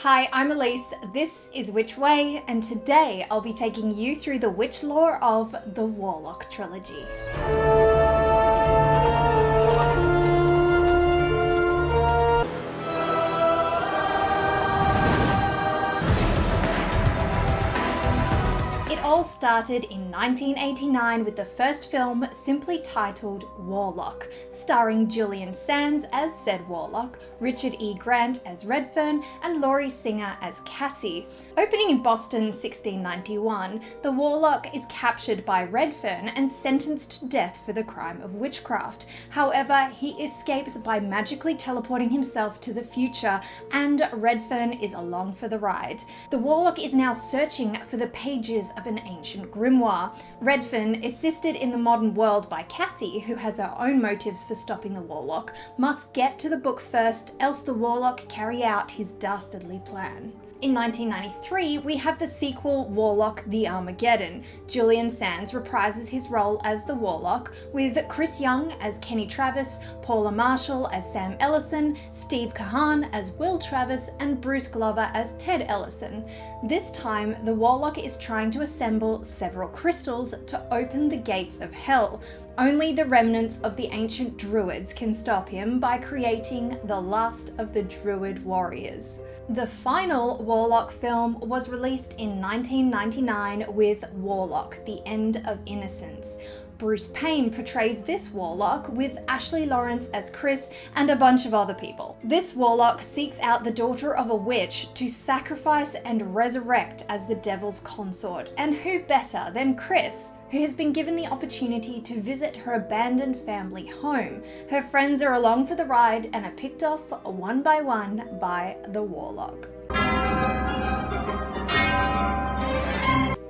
Hi, I'm Elise, this is Witch Way, and today I'll be taking you through the witch lore of the Warlock Trilogy. It all started in 1989 with the first film simply titled Warlock, starring Julian Sands as said Warlock, Richard E. Grant as Redfern, and Laurie Singer as Cassie. Opening in Boston 1691, the Warlock is captured by Redfern and sentenced to death for the crime of witchcraft. However, he escapes by magically teleporting himself to the future, and Redfern is along for the ride. The Warlock is now searching for the pages of an ancient grimoire. Redfern, assisted in the modern world by Cassie, who has her own motives for stopping the Warlock, must get to the book first, else the Warlock carry out his dastardly plan. In 1993, we have the sequel Warlock the Armageddon. Julian Sands reprises his role as the Warlock, with Chris Young as Kenny Travis, Paula Marshall as Sam Ellison, Steve Kahan as Will Travis, and Bruce Glover as Ted Ellison. This time, the Warlock is trying to assemble several crystals to open the gates of hell. Only the remnants of the ancient Druids can stop him by creating the last of the Druid warriors. The final Warlock film was released in 1999 with Warlock the End of Innocence. Bruce Payne portrays this Warlock with Ashley Lawrence as Chris and a bunch of other people. This Warlock seeks out the daughter of a witch to sacrifice and resurrect as the devil's consort, and who better than Chris, who has been given the opportunity to visit her abandoned family home. Her friends are along for the ride and are picked off one by one by the Warlock.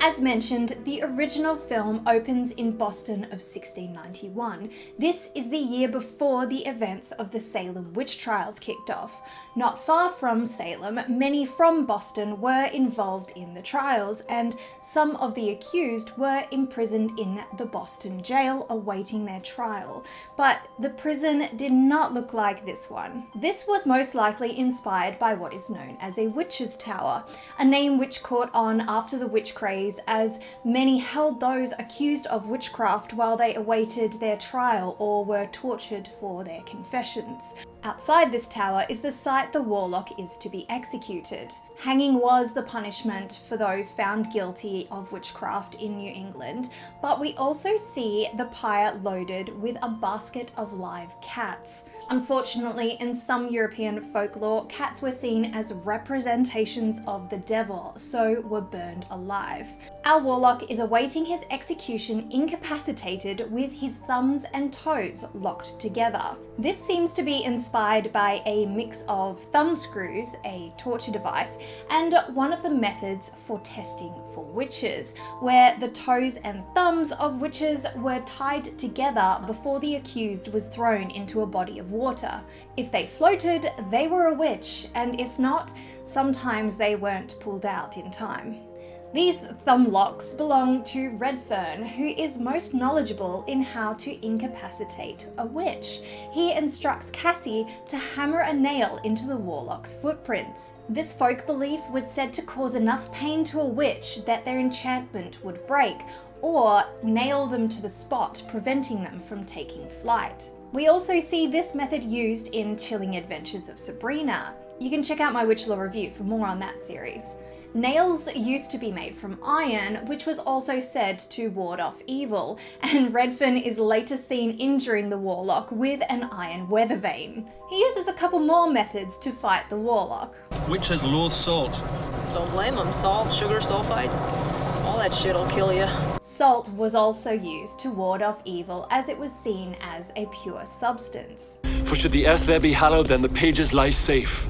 As mentioned, the original film opens in Boston of 1691. This is the year before the events of the Salem witch trials kicked off. Not far from Salem, many from Boston were involved in the trials, and some of the accused were imprisoned in the Boston jail awaiting their trial. But the prison did not look like this one. This was most likely inspired by what is known as a witch's tower, a name which caught on after the witch craze, as many held those accused of witchcraft while they awaited their trial or were tortured for their confessions. Outside this tower is the site the Warlock is to be executed. Hanging was the punishment for those found guilty of witchcraft in New England, but we also see the pyre loaded with a basket of live cats. Unfortunately, in some European folklore, cats were seen as representations of the devil, so were burned alive. Our Warlock is awaiting his execution incapacitated with his thumbs and toes locked together. This seems to be inspired by a mix of thumb screws, a torture device, and one of the methods for testing for witches, where the toes and thumbs of witches were tied together before the accused was thrown into a body of water. If they floated, they were a witch, and if not, sometimes they weren't pulled out in time. These thumb locks belong to Redfern, who is most knowledgeable in how to incapacitate a witch. He instructs Cassie to hammer a nail into the Warlock's footprints. This folk belief was said to cause enough pain to a witch that their enchantment would break, or nail them to the spot, preventing them from taking flight. We also see this method used in Chilling Adventures of Sabrina. You can check out my Witch Lore review for more on that series. Nails used to be made from iron, which was also said to ward off evil, and Redfern is later seen injuring the Warlock with an iron weather vane. He uses a couple more methods to fight the Warlock. Witches loathe salt. Don't blame them. Salt, sugar, sulfites, all that shit'll kill you. Salt was also used to ward off evil, as it was seen as a pure substance. For should the earth there be hallowed, then the pages lie safe.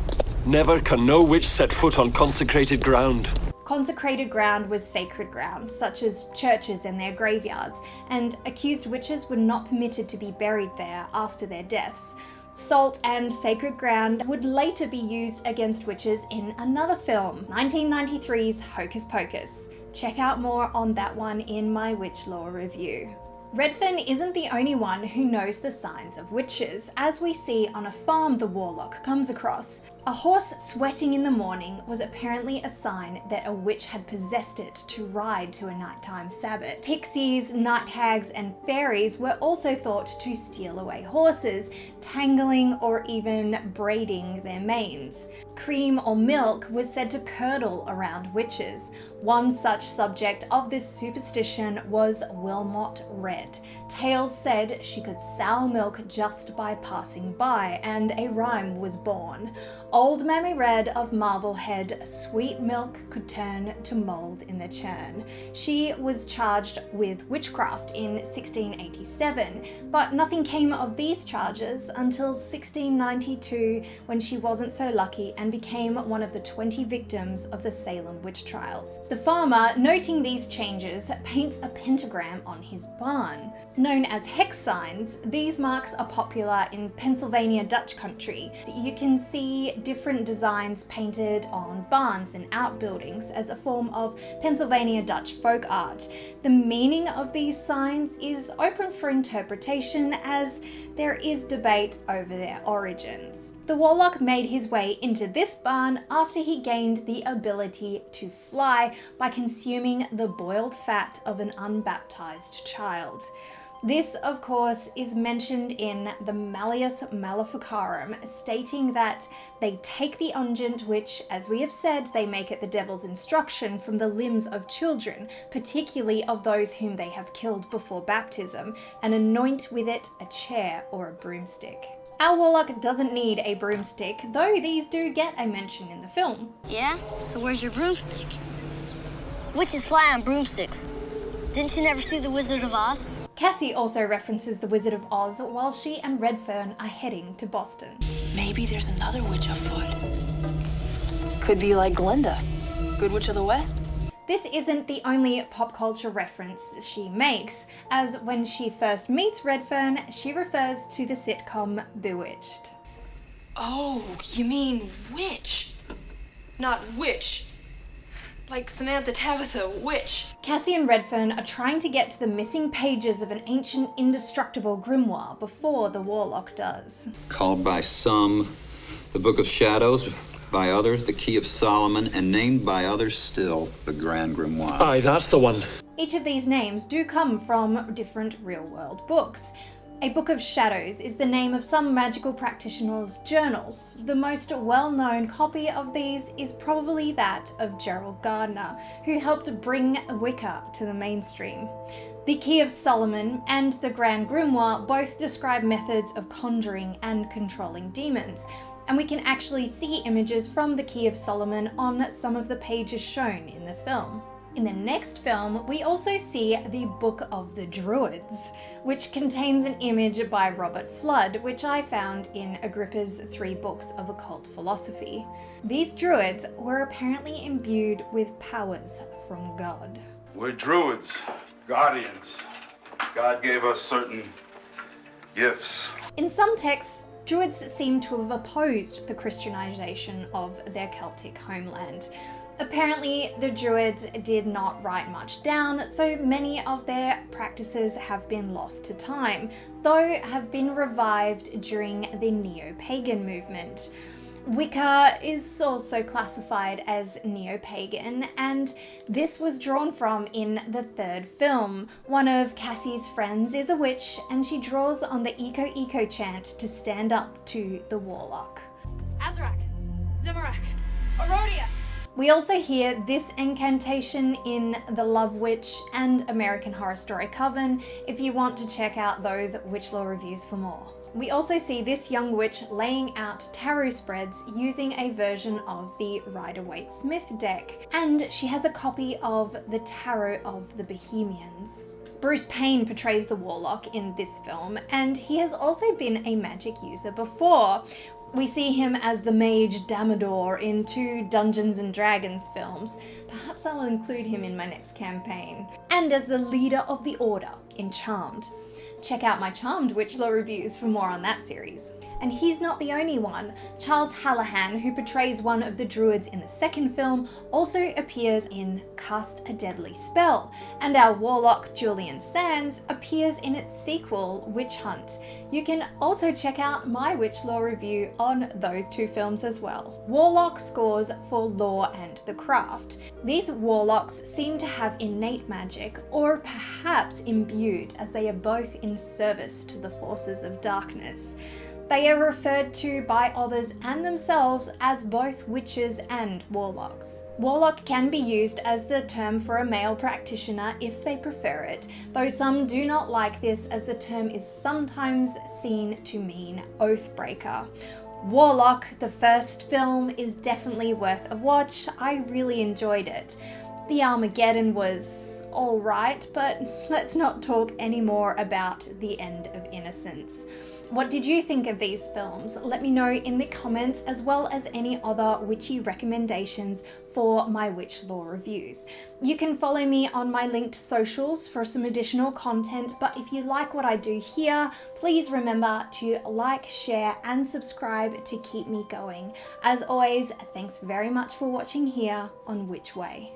Never can no witch set foot on consecrated ground. Consecrated ground was sacred ground, such as churches and their graveyards, and accused witches were not permitted to be buried there after their deaths. Salt and sacred ground would later be used against witches in another film, 1993's Hocus Pocus. Check out more on that one in my Witch Lore review. Redfern isn't the only one who knows the signs of witches, as we see on a farm the Warlock comes across. A horse sweating in the morning was apparently a sign that a witch had possessed it to ride to a nighttime sabbat. Pixies, night hags, and fairies were also thought to steal away horses, tangling or even braiding their manes. Cream or milk was said to curdle around witches. One such subject of this superstition was Wilmot Red. Tales said she could sour milk just by passing by, and a rhyme was born. Old Mammy Red of Marblehead, sweet milk could turn to mould in the churn. She was charged with witchcraft in 1687, but nothing came of these charges until 1692, when she wasn't so lucky and became one of the 20 victims of the Salem witch trials. The farmer, noting these changes, paints a pentagram on his barn. Known as hex signs, these marks are popular in Pennsylvania Dutch country. You can see different designs painted on barns and outbuildings as a form of Pennsylvania Dutch folk art. The meaning of these signs is open for interpretation, as there is debate over their origins. The Warlock made his way into this barn after he gained the ability to fly by consuming the boiled fat of an unbaptized child. This, of course, is mentioned in the Malleus Maleficarum, stating that they take the unguent, which, as we have said, they make at the devil's instruction, from the limbs of children, particularly of those whom they have killed before baptism, and anoint with it a chair or a broomstick. Our Warlock doesn't need a broomstick, though these do get a mention in the film. Yeah? So where's your broomstick? Witches fly on broomsticks. Didn't you never see The Wizard of Oz? Cassie also references The Wizard of Oz while she and Redfern are heading to Boston. Maybe there's another witch afoot. Could be like Glinda, Good Witch of the West. This isn't the only pop culture reference she makes, as when she first meets Redfern, she refers to the sitcom Bewitched. Oh, you mean witch, not witch. Like Samantha Tabitha, witch. Cassie and Redfern are trying to get to the missing pages of an ancient indestructible grimoire before the Warlock does. Called by some the Book of Shadows, by others the Key of Solomon, and named by others still the Grand Grimoire. Aye, that's the one. Each of these names do come from different real-world books. A Book of Shadows is the name of some magical practitioners' journals. The most well-known copy of these is probably that of Gerald Gardner, who helped bring Wicca to the mainstream. The Key of Solomon and the Grand Grimoire both describe methods of conjuring and controlling demons, and we can actually see images from the Key of Solomon on some of the pages shown in the film. In the next film, we also see the Book of the Druids, which contains an image by Robert Flood, which I found in Agrippa's 3 Books of Occult Philosophy. These Druids were apparently imbued with powers from God. We're Druids, guardians. God gave us certain gifts. In some texts, Druids seem to have opposed the Christianization of their Celtic homeland. Apparently, the Druids did not write much down, so many of their practices have been lost to time, though have been revived during the neo-pagan movement. Wicca is also classified as neo-pagan, and this was drawn from in the 3rd film. One of Cassie's friends is a witch, and she draws on the Eco Eco chant to stand up to the Warlock. Azrak, Zimarak, Arodia. We also hear this incantation in The Love Witch and American Horror Story Coven if you want to check out those witch lore reviews for more. We also see this young witch laying out tarot spreads using a version of the Rider-Waite-Smith deck, and she has a copy of the Tarot of the Bohemians. Bruce Payne portrays the Warlock in this film, and he has also been a magic user before. We see him as the mage Damodar in 2 Dungeons & Dragons films. Perhaps I will include him in my next campaign. And as the leader of the Order in Charmed. Check out my Charmed witch lore reviews for more on that series. And he's not the only one. Charles Hallahan, who portrays one of the Druids in the second film, also appears in Cast a Deadly Spell, and our Warlock Julian Sands appears in its sequel, Witch Hunt. You can also check out my Witch Lore review on those two films as well. Warlock scores for lore and the craft. These warlocks seem to have innate magic, or perhaps imbued, as they are both in service to the forces of darkness. They are referred to by others and themselves as both witches and warlocks. Warlock can be used as the term for a male practitioner if they prefer it, though some do not like this as the term is sometimes seen to mean oathbreaker. Warlock, the first film, is definitely worth a watch. I really enjoyed it. The Armageddon was alright, but let's not talk anymore about the End of Innocence. What did you think of these films? Let me know in the comments, as well as any other witchy recommendations for my witch lore reviews. You can follow me on my linked socials for some additional content, but if you like what I do here, please remember to like, share, and subscribe to keep me going. As always, thanks very much for watching here on Witch Way.